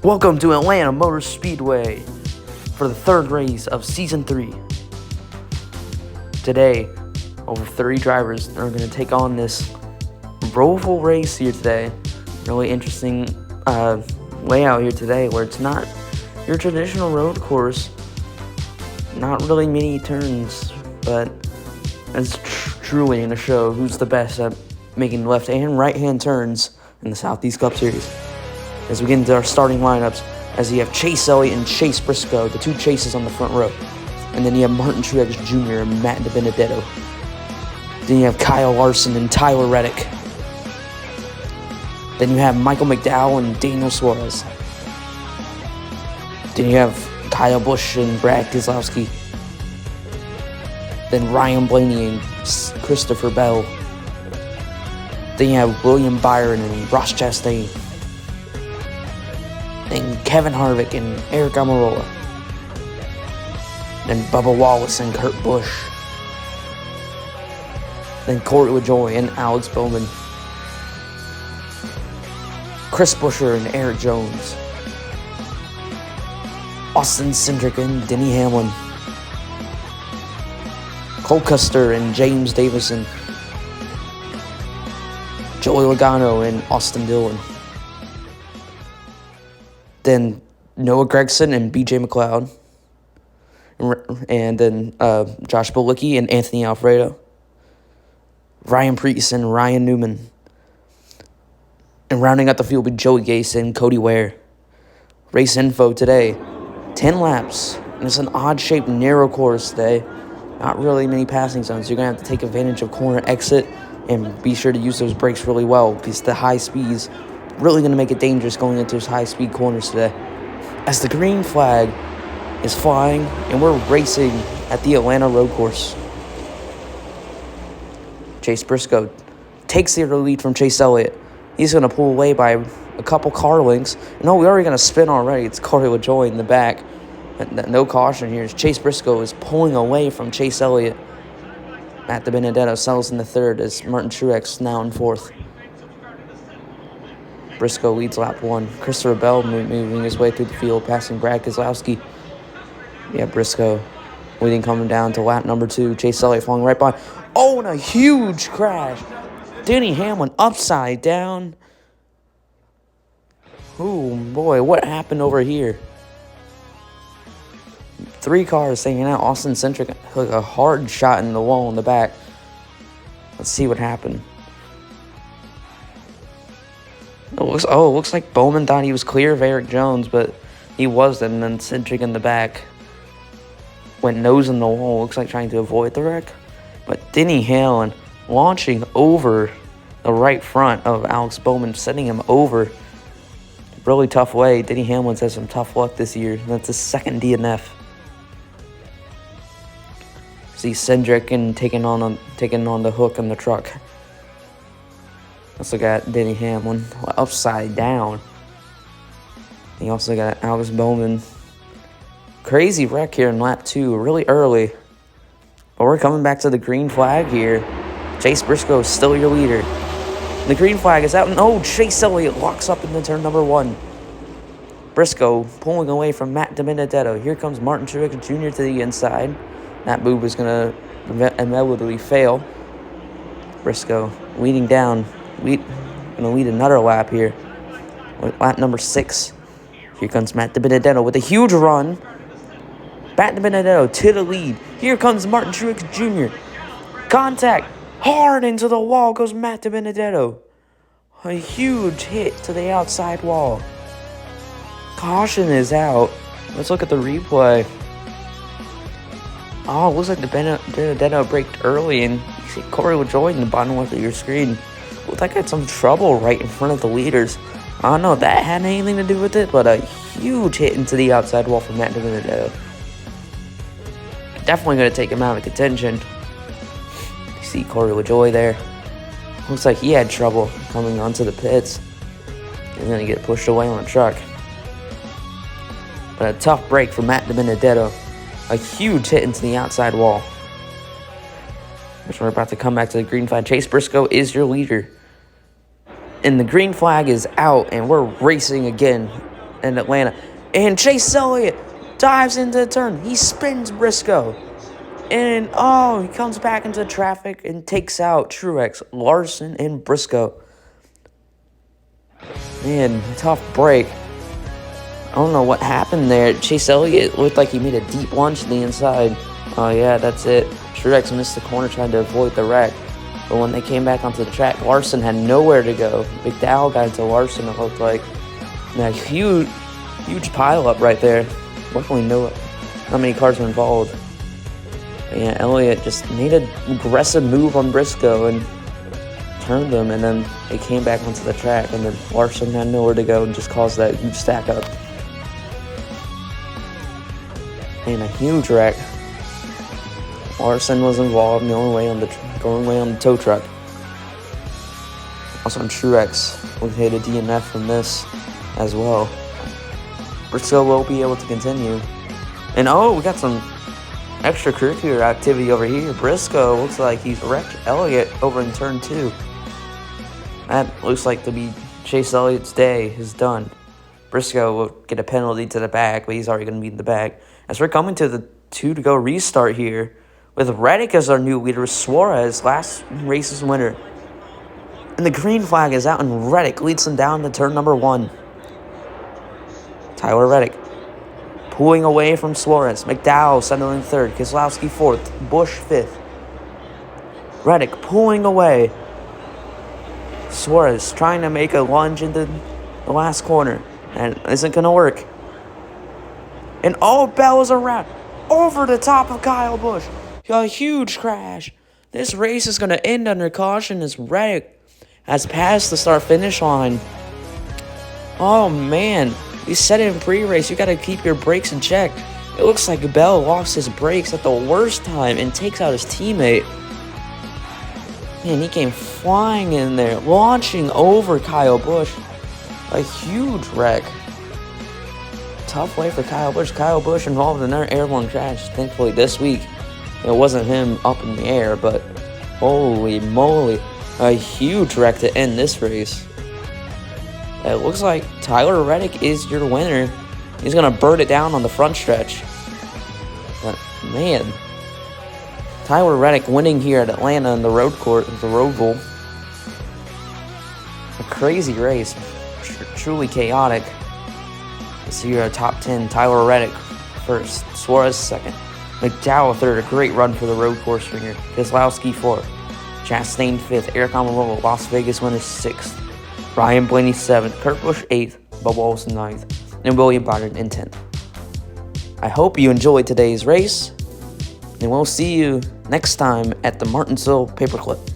Welcome to Atlanta Motor Speedway for the third race of Season 3. Today, over 30 drivers are going to take on this Roval race here today. Really interesting layout here today where it's not your traditional road course. Not really many turns, but it's truly going to show who's the best at making left and right hand turns in the Southeast Cup Series. As we get into our starting lineups, as you have Chase Elliott and Chase Briscoe, the two Chases on the front row. And then you have Martin Truex Jr. and Matt DiBenedetto. Then you have Kyle Larson and Tyler Reddick. Then you have Michael McDowell and Daniel Suarez. Then you have Kyle Busch and Brad Keselowski. Then Ryan Blaney and Christopher Bell. Then you have William Byron and Ross Chastain. Then Kevin Harvick and Eric Almirola. Then Bubba Wallace and Kurt Busch. Then Corey LaJoie and Alex Bowman. Chris Buescher and Eric Jones. Austin Cindric and Denny Hamlin. Cole Custer and James Davison. Joey Logano and Austin Dillon. Then Noah Gragson and BJ McLeod. And then Josh Bilicki and Anthony Alfredo. Ryan Preece and Ryan Newman. And rounding out the field with Joey Gase and Cody Ware. Race info today, 10 laps. And it's an odd-shaped, narrow course today. Not really many passing zones. You're going to have to take advantage of corner exit and be sure to use those brakes really well because the high speeds really going to make it dangerous going into those high-speed corners today. As the green flag is flying and we're racing at the Atlanta road course. Chase Briscoe takes the lead from Chase Elliott. He's going to pull away by a couple car lengths. No, we're already going to spin already. It's Corey LaJoie in the back. No caution here. Chase Briscoe is pulling away from Chase Elliott. Matt DiBenedetto settles in the third as Martin Truex now in fourth. Briscoe leads lap one. Christopher Bell moving his way through the field, passing Brad Keselowski. Yeah, Briscoe leading coming down to lap number two. Chase Elliott falling right by. Oh, and a huge crash. Denny Hamlin upside down. Oh, boy, what happened over here? Three cars hanging out. Austin Cindric took a hard shot in the wall in the back. Let's see what happened. It looks like Bowman thought he was clear of Eric Jones, but he wasn't. And then Cindric in the back went nose in the wall. Looks like trying to avoid the wreck. But Denny Hamlin launching over the right front of Alex Bowman, sending him over. Really tough way. Denny Hamlin's had some tough luck this year. That's his second DNF. See Cindric and taking on the hook in the truck. Also got Denny Hamlin upside down. You also got Alex Bowman. Crazy wreck here in lap two, really early. But we're coming back to the green flag here. Chase Briscoe is still your leader. The green flag is out. No, Chase Elliott locks up into turn number one. Briscoe pulling away from Matt DiBenedetto. Here comes Martin Truex Jr. to the inside. That move is going to inevitably fail. Briscoe leading down. Going to lead another lap here. Lap number 6. Here comes Matt DiBenedetto with a huge run. Matt DiBenedetto to the lead. Here comes Martin Truex Jr. Contact. Hard into the wall goes Matt DiBenedetto. A huge hit to the outside wall. Caution is out. Let's look at the replay. Oh, it looks like DiBenedetto braked early, and you see Corey LaJoie in the bottom left of your screen. Looked like I had some trouble right in front of the leaders. I don't know if that had anything to do with it, but a huge hit into the outside wall from Matt DiBenedetto. Definitely going to take him out of contention. You see Corey LaJoie there. Looks like he had trouble coming onto the pits. He's going to get pushed away on the truck. But a tough break for Matt DiBenedetto. A huge hit into the outside wall. Which we're about to come back to the green flag. Chase Briscoe is your leader. And the green flag is out, and we're racing again in Atlanta. And Chase Elliott dives into the turn. He spins Briscoe. And, he comes back into traffic and takes out Truex, Larson, and Briscoe. Man, tough break. I don't know what happened there. Chase Elliott looked like he made a deep lunge to the inside. Oh, yeah, that's it. Truex missed the corner trying to avoid the wreck. But when they came back onto the track, Larson had nowhere to go. McDowell got into Larson, it looked like. A huge pileup right there. Luckily, not many cars were involved. But yeah, Elliott just made an aggressive move on Briscoe and turned him, and then they came back onto the track, and then Larson had nowhere to go and just caused that huge stack up. And a huge wreck. Larson was involved going away on the tow truck. Also on Truex, we hit a DNF from this as well. Briscoe will be able to continue. And we got some extracurricular activity over here. Briscoe looks like he's wrecked Elliott over in turn 2. That looks like to be Chase Elliott's day is done. Briscoe will get a penalty to the back, but he's already going to be in the back. As we're coming to the 2 to go restart here, with Reddick as our new leader, Suarez, last race's winner. And the green flag is out, and Reddick leads them down to turn number 1. Tyler Reddick pulling away from Suarez. McDowell settling 3rd. Keselowski 4th. Busch 5th. Reddick pulling away. Suarez trying to make a lunge into the last corner. And it isn't going to work. And all bells are wrapped over the top of Kyle Busch. A huge crash. This race is going to end under caution as Reddick has passed the start-finish line. Oh, man. We said it in pre-race. You got to keep your brakes in check. It looks like Bell lost his brakes at the worst time and takes out his teammate. Man, he came flying in there, launching over Kyle Busch. A huge wreck. Tough way for Kyle Busch. Kyle Busch involved in another airborne crash. Thankfully, this week, it wasn't him up in the air, but holy moly. A huge wreck to end this race. It looks like Tyler Reddick is your winner. He's going to bird it down on the front stretch. But, man, Tyler Reddick winning here at Atlanta in the road court, the Roval. A crazy race. Truly chaotic. Let's see your top 10. Tyler Reddick first. Suarez second. McDowell third. A great run for the road course ringer. Keselowski fourth. Chastain fifth. Eric Almirola, Las Vegas winner, sixth. Ryan Blaney 7th, Kurt Busch 8th, Bubba Olson 9th, and William Byron in 10th. I hope you enjoyed today's race, and we'll see you next time at the Martinsville Paperclip.